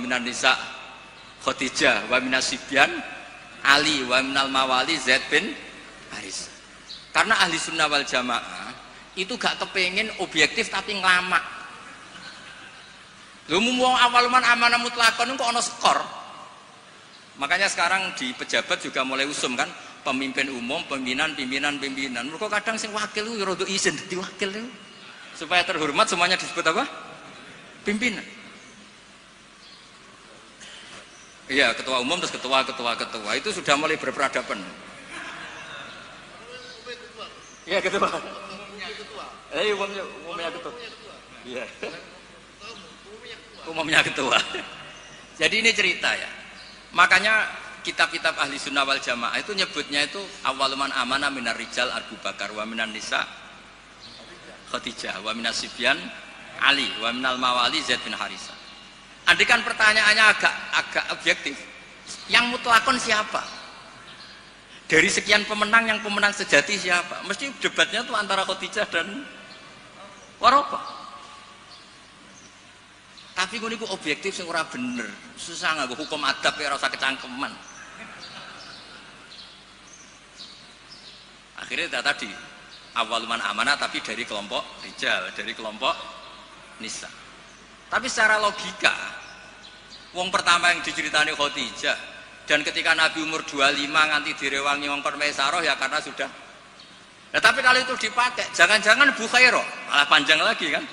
minan nisa Khadijah, wa minas sibyan Ali, wa minal mawali Zaid bin Haris. Karena ahli sunnah wal jamaah itu gak kepengen objektif tapi ngelamak. Lho mumpung awaluman amanah mutlakon kok ono skor. Makanya sekarang di pejabat juga mulai usum kan, pemimpin umum, pimpinan. Mereka kadang sing wakil itu rada izin dadi wakil itu. Supaya terhormat semuanya disebut apa? Pimpinan. Iya, ketua umum terus ketua itu sudah mulai berperadaban. Iya, ketua. Umumnya ketua. Iya. Umumnya ketua. Jadi ini cerita ya. Makanya kitab-kitab ahli sunnah wal jamaah itu nyebutnya itu awaluman amanah minar rijal Abu Bakar, wa minan nisa Khadijah, wa minas sibyan Ali, wa minal mawali Zaid bin Harisah. Andikan pertanyaannya agak objektif, yang mutlakon siapa? Dari sekian pemenang, yang pemenang sejati siapa? Mesti debatnya tuh antara Khadijah dan Waraqah. Tapi gue niku objektif sing ora bener, susah nggak hukum adab ya rasa kecangkeman. Akhirnya tadi awaluman amanah tapi dari kelompok rijal, dari kelompok nisa. Tapi secara logika, wong pertama yang diceritani Khadijah, dan ketika Nabi umur 25 nganti direwangi wong Maisarah ya karena sudah. Nah, tapi kalau itu dipakai, jangan-jangan Bukhairah malah panjang lagi kan?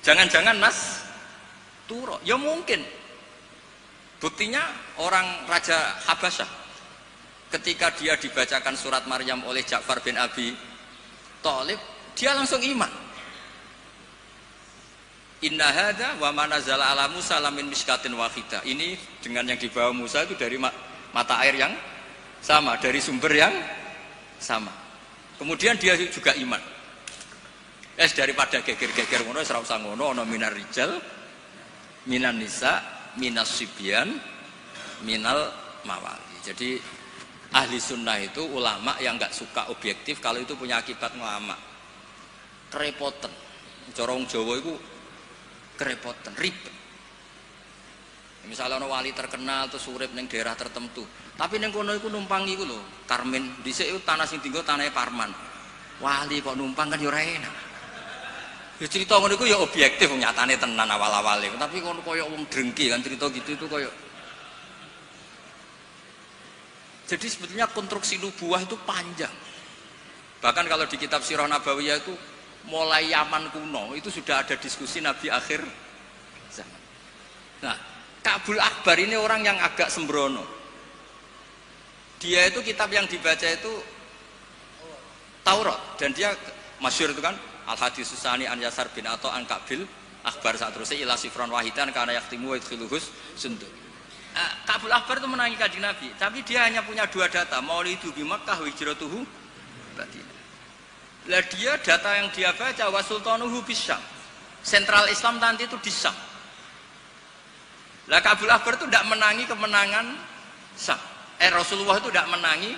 Jangan-jangan Nas Turo, ya mungkin. Buktinya orang Raja Habasyah, ketika dia dibacakan surat Maryam oleh Ja'far bin Abi Thalib, dia langsung iman. Inna hadza wa ma nazala ala Musa lamin miskatin wahidah. Ini dengan yang dibawa Musa itu dari mata air yang sama, dari sumber yang sama. Kemudian dia juga iman. Daripada geger-geger ngono ora usah ngono, ana minar rijal, minan nisa, minas sibyan, minal mawali. Jadi ahli sunnah itu ulama yang enggak suka objektif kalau itu punya akibat ngelama. Kerepotan. Cara wong Jawa itu kerepotan, ribet. Misalnya ono wali terkenal terus urip ning daerah tertentu, tapi ning kono iku numpang iku lho, Karmen dhisik iku tanah sing dienggo tanahe Parman. Wali kok numpang kan ya ora enak. Ya cerita ngono iku ya objektif nyatane tenan awal-awale, tapi kono koyo wong drengki kan cerita gitu itu koyo. Jadi sebetulnya konstruksi nubuah itu panjang. Bahkan kalau di kitab Sirah Nabawiyah itu mulai Yaman kuno itu sudah ada diskusi Nabi akhir zaman. Nah, Ka'bul Akbar ini orang yang agak sembrono. Dia itu kitab yang dibaca itu Taurat, dan dia masyhur itu kan Al-Hadis Susani an Yasar bin Atha an Ka'bil Akbar saat terusnya ila sifron wahidan karena yaktimu wa idkhiluhus sunduq. Ka'bul Akbar itu menangi Kanjeng Nabi, tapi dia hanya punya dua data, maulidu bi Makkah wa hijratuhu Madinah. Lah dia data yang dia baca wa sultanuhu bisyam. Sentral Islam nanti itu di Syam. Lah Ka'bul Akbar itu tidak menangi kemenangan Syam. Rasulullah itu tidak menangi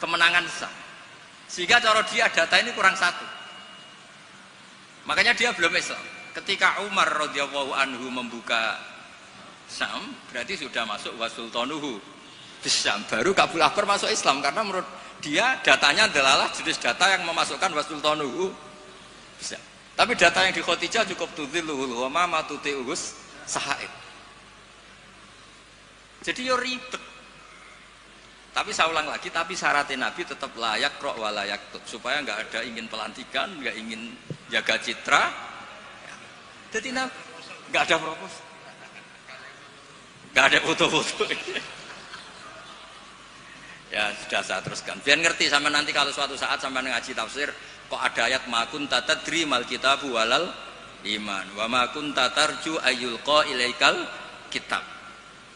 kemenangan Syam. Sehingga cara dia data ini kurang satu. Makanya dia belum Islam. Ketika Umar radhiyallahu anhu membuka Syam, berarti sudah masuk wa sultanuhu bisyam. Baru Ka'bul Akbar masuk Islam karena menurut dia datanya adalah jenis data yang memasukkan wasul tanuhu bisa. Tapi data yang di Khadijah cukup tudhilluhul ghamama tuti'uhus sahaib. Jadi yo ribet. Tapi saya ulang lagi, tapi syaratnya Nabi tetap layak rok wa layak tub, supaya nggak ada ingin pelantikan, nggak ingin jaga citra. Jadi Nabi nggak ada propos, nggak ada foto-foto. Ya sudah saya teruskan. Biar ngerti sampai nanti kalau suatu saat sampai ngaji tafsir kok ada ayat ma kunta tadri mal kitabu walal iman wa ma kunta tarju ayyulqa ilaikal kitab.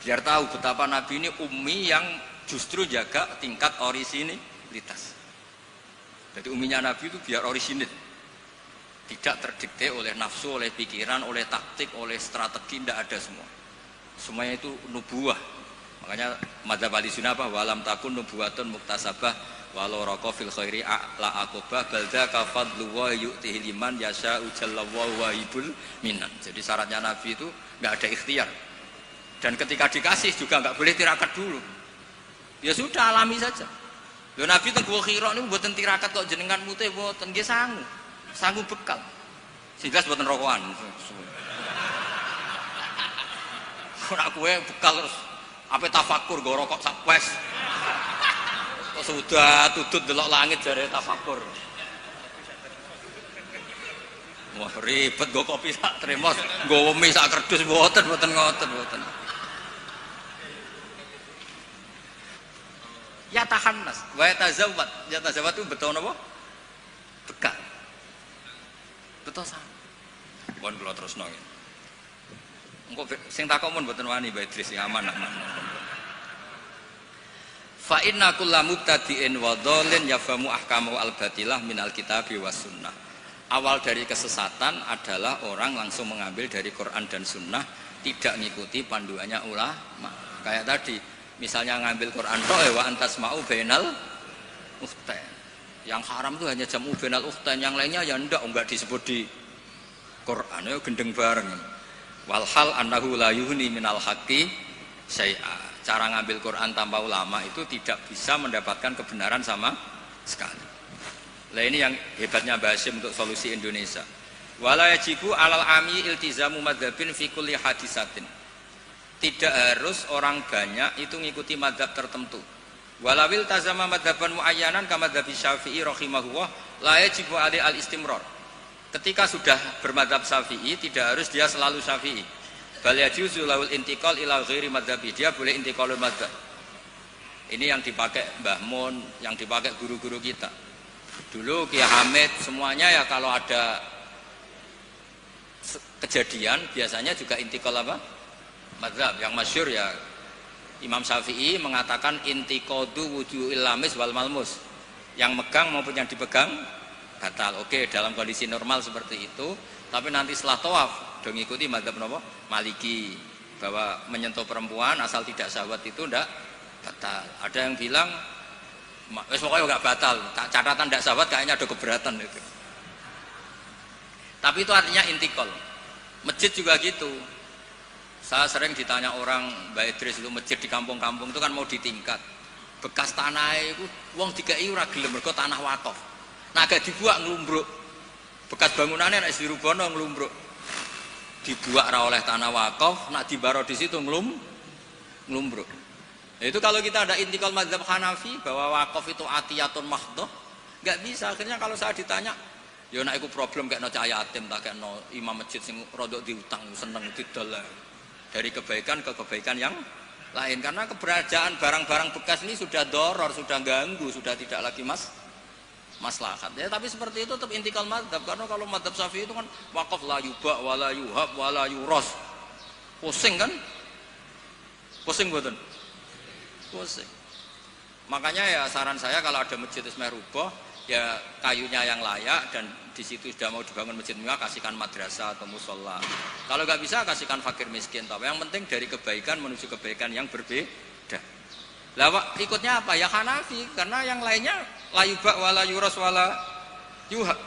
Biar tahu betapa Nabi ini ummi yang justru jaga tingkat orisinilitas. Jadi umminya Nabi itu biar orisinil. Tidak terdikte oleh nafsu, oleh pikiran, oleh taktik, oleh strategi, tidak ada semua. Semuanya itu nubuah. Makanya madzhab ahli sunnah apa walam takun nubuwatun muktasabah walau raqa fil khairi la aqobah balda kafadlu wa yu'tihi liman yasha'u jalla wa wahibul minan. Jadi syaratnya Nabi itu enggak ada ikhtiar. Dan ketika dikasih juga enggak boleh tirakat dulu. Ya sudah alami saja. Lho Nabi teng Gua Hira niku mboten tirakat kok jenengan mute mboten nggih sangu. Sangu bekal. Sehingga mboten rokokan. Ora kowe bekal terus ape tafakur go rokok sak wes. Kok sudah tutut delok langit jare tafakur. Wah ribet go kopi sak tremos, go mie sak kerdus mboten ngoten. Ya tahannas, wa tazawwad. Ya tazawwad itu betul napa? Bekal. Betul sama. Pun kula terusno nggih. Engko sing takok mun mboten wani Mbak Idris sing aman. Fa inna kullu mubtadi'in wa dhalin yafamu ahkamu al-batilah minal kitabi was sunnah. Awal dari kesesatan adalah orang langsung mengambil dari Quran dan sunnah, tidak mengikuti panduannya ulama. Kayak tadi, misalnya ngambil Quran tok wa antasma'u bainal ukhtain. Yang haram itu hanya jamu bainal ukhtain, yang lainnya ya enggak disebut di Quran, ya gendeng bareng. Walhal annahu la yuhni minal haqqi syai'a. Cara ngambil Quran tanpa ulama itu tidak bisa mendapatkan kebenaran sama sekali. Lah ini yang hebatnya Mbah Hasyim untuk solusi Indonesia. Wala yajibu alal ami iltizamu madzhabin fi kulli hadisatin. Tidak harus orang banyak itu ngikuti madzhab tertentu. Walawil tazama madzhaban muayyanan kama madzhabi Syafi'i rahimahullah la yajibu alai al-istimrar. Ketika sudah bermadzhab Syafi'i tidak harus dia selalu Syafi'i. Bal yajuzu lahul intiqal ila ghairi madzhabi. Dia boleh intiqalul madzhab. Ini yang dipakai Mbah Mun, yang dipakai guru-guru kita. Dulu Kiai Hamid semuanya ya kalau ada kejadian biasanya juga intiqal apa? Madzhab. Yang masyhur ya Imam Syafi'i mengatakan intiqadu wujuhil lamis wal malmus. Yang megang maupun yang dipegang batal. Oke, dalam kondisi normal seperti itu, tapi nanti setelah tawaf dong ikuti madzhab napa? Maliki, bahwa menyentuh perempuan asal tidak syahwat itu ndak batal. Ada yang bilang wis pokoknya enggak batal, catatan ndak syahwat kayaknya ada keberatan itu. Tapi itu artinya intikal. Masjid juga gitu. Saya sering ditanya orang, Mbak Idris itu masjid di kampung-kampung itu kan mau ditingkat. Bekas tanah itu wong dikai ora gelem mergo tanah wakaf. Nah agak dibuat ngelumbruk. Bekas bangunannya nek dirubono ngelumbruk. Dibuat ra oleh tanah wakaf, nak dibaro di situ ngelumbruk. Nah, itu kalau kita ada intikal mazhab Hanafi bahwa wakaf itu atiyatun mahdhah, enggak bisa. Akhirnya kalau saya ditanya, ya nek iku problem kayak no cahaya yatim tak kayak no imam masjid sing rodok diutang seneng didol. Dari kebaikan ke kebaikan yang lain, karena keberadaan barang-barang bekas ini sudah doror, sudah ganggu, sudah tidak lagi maslahat. Ya, tapi seperti itu tetap intikal madzhab, karena kalau madzhab Syafi'i itu kan waqaf la yuba wala yuhab wala yuras. Pusing kan? Pusing mboten? Pusing. Makanya ya saran saya kalau ada masjid ismeh rubah, ya kayunya yang layak dan di situ sudah mau dibangun masjid mewah, kasihkan madrasah atau musola. Kalau nggak bisa kasihkan fakir miskin. Tapi yang penting dari kebaikan menuju kebaikan yang berbeda. Lah ikutnya apa? Ya Hanafi, karena yang lainnya la yuba wala yuras wala yuhab.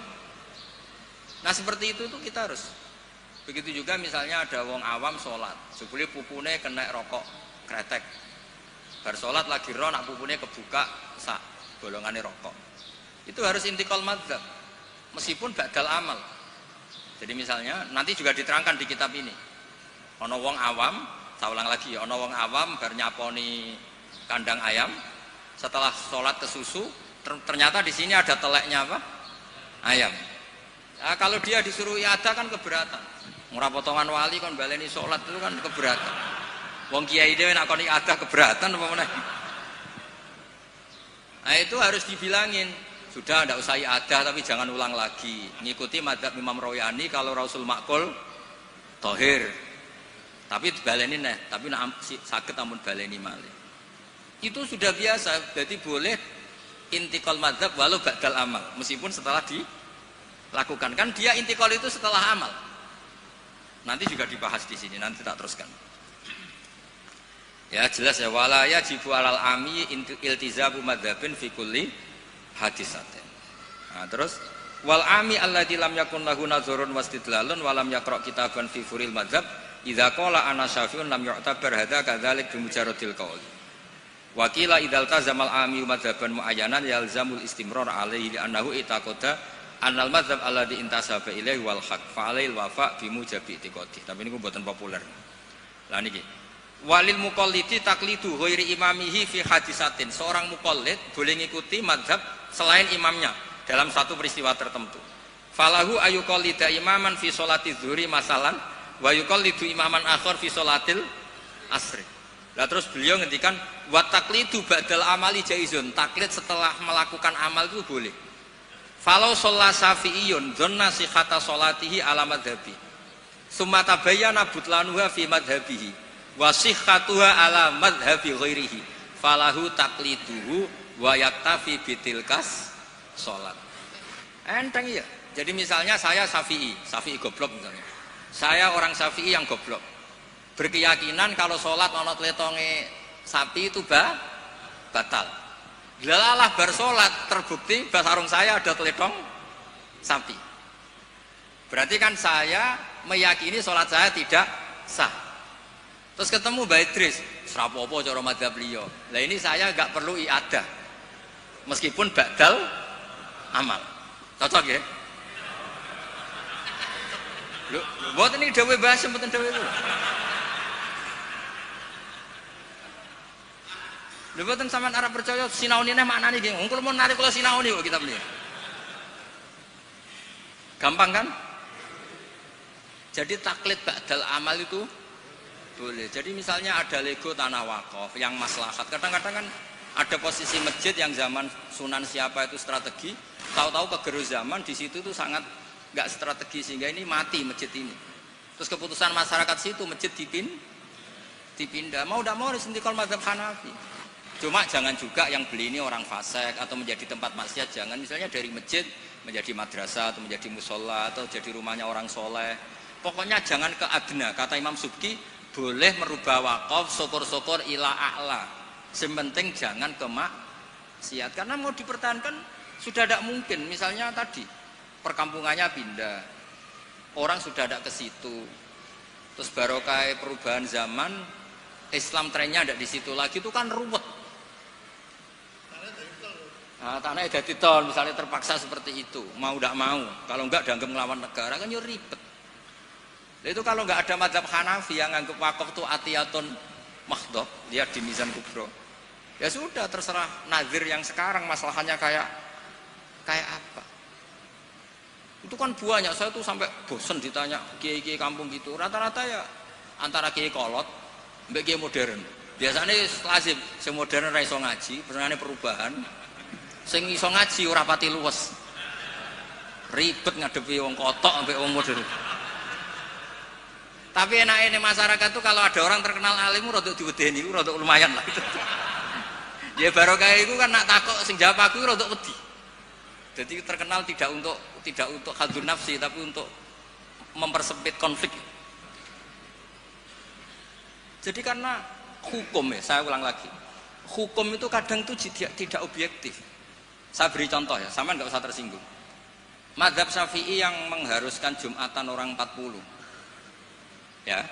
Nah seperti itu tuh kita harus. Begitu juga misalnya ada wong awam sholat, sebelum pupune kena rokok kretek. Bar sholat lagi roh nak pupune kebuka sak bolongane rokok. Itu harus intikal madzhab. Meskipun badal amal. Jadi misalnya nanti juga diterangkan di kitab ini. Ono wong awam, saya ulang lagi, ono wong awam bar nyaponi kandang ayam, setelah sholat ke susu, ternyata di sini ada teleknya apa? Ayam. Nah, kalau dia disuruh iada kan keberatan. Murah potongan wali kan baleni sholat itu kan keberatan. Wong kiai dhewe nak kon iada keberatan apa meneh? Nah itu harus dibilangin. Sudah tidak usah iada tapi jangan ulang lagi. Ngikuti madzhab Imam Royani kalau Rasul Makul Tohir. Tapi baleni neh, tapi nak sakit amun baleni malih. Itu sudah biasa, jadi boleh intikal madzhab walau ba'dal amal, meskipun setelah dilakukan. Kan dia intikal itu setelah amal. Nanti juga dibahas di sini, nanti tak teruskan. Ya jelas ya, wala yajibu alal ami iltizamu madzhabin fi kulli hadisatin. Nah, terus wal ami alladzi lam yakun lahu nazarun wastidlalun wa lam yaqra kitaban fi furil madzhab idza qala ana syafi'un lam yu'tabar hadza kadzalik bi mujarradil qaul. Wa qila idzal tazamal ami madzhaban muayyanan yalzamul istimrar alaihi li annahu itaqada annal madzhab alladzi intasaba ilaihi wal haq fa alail wafa bi mujabi itiqadi. Tapi niku mboten populer. Lah niki walil muqallidi taqlidu ghairi imamihi fi hadisatin. Seorang muqallid boleh ngikuti mazhab selain imamnya dalam satu peristiwa tertentu. Falahu ayuqallida imaman fi sholati dzuhri masalan wa yuqallidu imaman akhar fi sholatil asri. Lah terus beliau ngendikan wa taqlidu ba'dal amali jaizun. Taklid setelah melakukan amal itu boleh. Falau sholla syafi'iyun dzanna sihhata sholatihi ala madhabi. Summa tabayyana butlanuha fi madhabihi. Wa sihhatuha ala madhabi ghairihi falahu taqliduhu wa yaktafi bitilkas sholat. Enteng ya. Jadi misalnya saya Syafi'i goblok misalnya. Saya orang Syafi'i yang goblok. Berkeyakinan kalau sholat ana tletonge sapi itu batal. Delalah bar sholat terbukti basarung saya ada teletong sapi. Berarti kan saya meyakini sholat saya tidak sah. Terus ketemu Mbak Idris, serapopo cara madzhab beliau. Lah ini saya enggak perlu iadah. Meskipun badal amal. Cocok ya? Lho, mboten iki dawuh bahasa mboten dawuh itu. Lho mboten sampean arep percaya sinaune neh maknane nggih. Wong kula mun narik kula sinaune kok kitab beliau. Gampang kan? Jadi taklid badal amal itu boleh. Jadi misalnya ada lego tanah wakaf yang maslahat. Kadang-kadang kan ada posisi masjid yang zaman Sunan siapa itu strategi. Tahu-tahu kegeru zaman di situ tuh sangat nggak strategi sehingga ini mati masjid ini. Terus keputusan masyarakat situ masjid dipindah. Mau tidak mau disentikal mazhab Hanafi. Cuma jangan juga yang beli ini orang fasik atau menjadi tempat maksiat. Jangan misalnya dari masjid menjadi madrasah atau menjadi musola atau jadi rumahnya orang soleh. Pokoknya jangan ke adna. Kata Imam Subki boleh merubah wakaf syukur-syukur ila a'la. Sementing jangan ke maksiat. Karena mau dipertahankan sudah tidak mungkin. Misalnya tadi perkampungannya pindah, orang sudah tidak ke situ. Terus barokah perubahan zaman, Islam trennya tidak di situ lagi, itu kan ruwet. Nah, tanahnya jadi tol, misalnya terpaksa seperti itu, mau tidak mau. Kalau enggak dianggap melawan negara kan ya ribet. Itu kalau nggak ada mazhab Hanafi yang anggap wakaf itu atiyatun mahdhah, lihat di Mizan Kubro. Ya sudah terserah nazir yang sekarang masalahnya kayak apa. Itu kan banyak, saya tuh sampai bosen ditanya kiai-kiai kampung gitu. Rata-rata ya antara kiai kolot mbek kiai modern. Biasanya lazim sing modern ra iso ngaji, pesenane perubahan. Sing iso ngaji ora pati luwes. Ribet ngadepi wong kotok mbek wong modern. Tapi enaknya masyarakat tuh kalau ada orang terkenal alim rodok diwedeni, rodok lumayan lah. Ya barokah itu kan nak takok sing jawab aku rodok wedi. Jadi terkenal tidak untuk hadzun nafsi tapi untuk mempersempit konflik. Jadi karena hukum ya, saya ulang lagi. Hukum itu kadang itu tidak objektif. Saya beri contoh ya, sama nggak usah tersinggung. Mazhab Syafi'i yang mengharuskan Jumatan orang 40. Ya,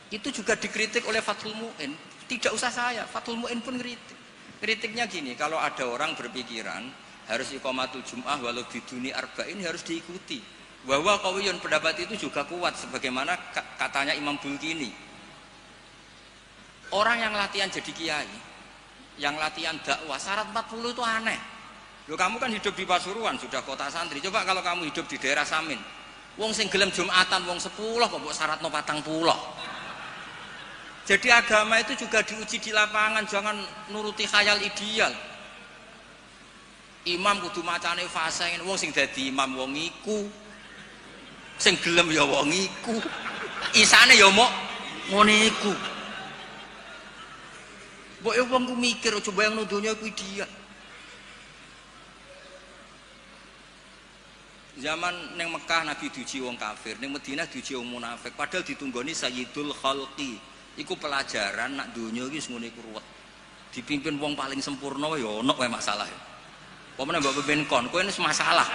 itu juga dikritik oleh Fathul Mu'in. Tidak usah saya, Fathul Mu'in pun kritik. Kritiknya gini, kalau ada orang berpikiran harus iqamatul jum'ah walau biduni arba'in harus diikuti. Bahwa qawiyun pendapat itu juga kuat sebagaimana katanya Imam Bulkini. Orang yang latihan jadi kiai, yang latihan dakwah syarat 40 itu aneh. Loh, kamu kan hidup di Pasuruan, sudah kota santri. Coba kalau kamu hidup di daerah Samin. Wong sing gelem Jumatan wong 10 kok mbok syaratno 40. Jadi agama itu juga diuji di lapangan, jangan nuruti khayal ideal. Imam kudu macane fasih, wong sing dadi imam wong iku. Sing gelem ya wong iku. Isane ya mok ngene iku. Mbok yo wong ku mikir coba yang donya iku ideal. Zaman neng Mekah Nabi diuji wong kafir, neng Madinah diuji wong munafik. Padahal ditunggoni Sayyidul Khalqi. Iku pelajaran nak dunia iki ngono iku ruwet. Dipimpin wong paling sempurna ya ono wae masalah. Pokoknya mbak pimpin kon, kowe ini masalah.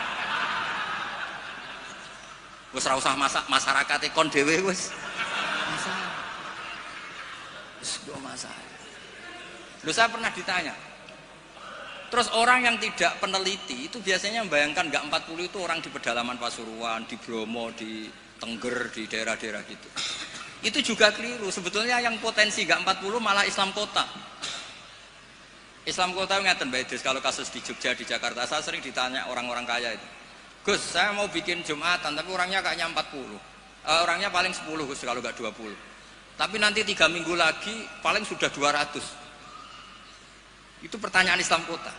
Wes ora usah masyarakat kon dhewe wis. Masalah. Wis kok masalah. Loh saya pernah ditanya. Terus orang yang tidak peneliti itu biasanya membayangkan enggak 40 itu orang di pedalaman Pasuruan, di Bromo, di Tengger, di daerah-daerah gitu. Itu juga keliru. Sebetulnya yang potensi enggak 40 malah Islam kota. Islam kota ngeten Mbak Idris, kalau kasus di Jogja, di Jakarta, saya sering ditanya orang-orang kaya itu. Gus, saya mau bikin Jumatan, tapi orangnya kayaknya 40. Orangnya paling 10 Gus, kalau enggak 20. Tapi nanti 3 minggu lagi paling sudah 200. Itu pertanyaan Islam kota.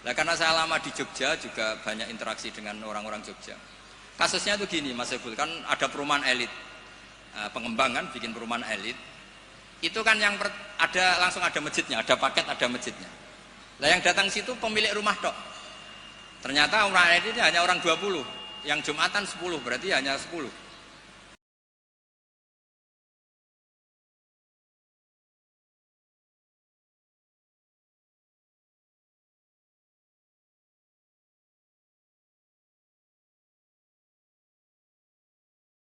Nah, karena saya lama di Jogja juga banyak interaksi dengan orang-orang Jogja. Kasusnya itu gini Mas Ebul, kan ada perumahan elit, pengembangan bikin perumahan elit. Itu kan yang langsung ada masjidnya, ada paket ada masjidnya. Nah yang datang situ pemilik rumah tok. Ternyata rumah elit ini hanya orang 20, yang Jumatan 10, berarti hanya 10.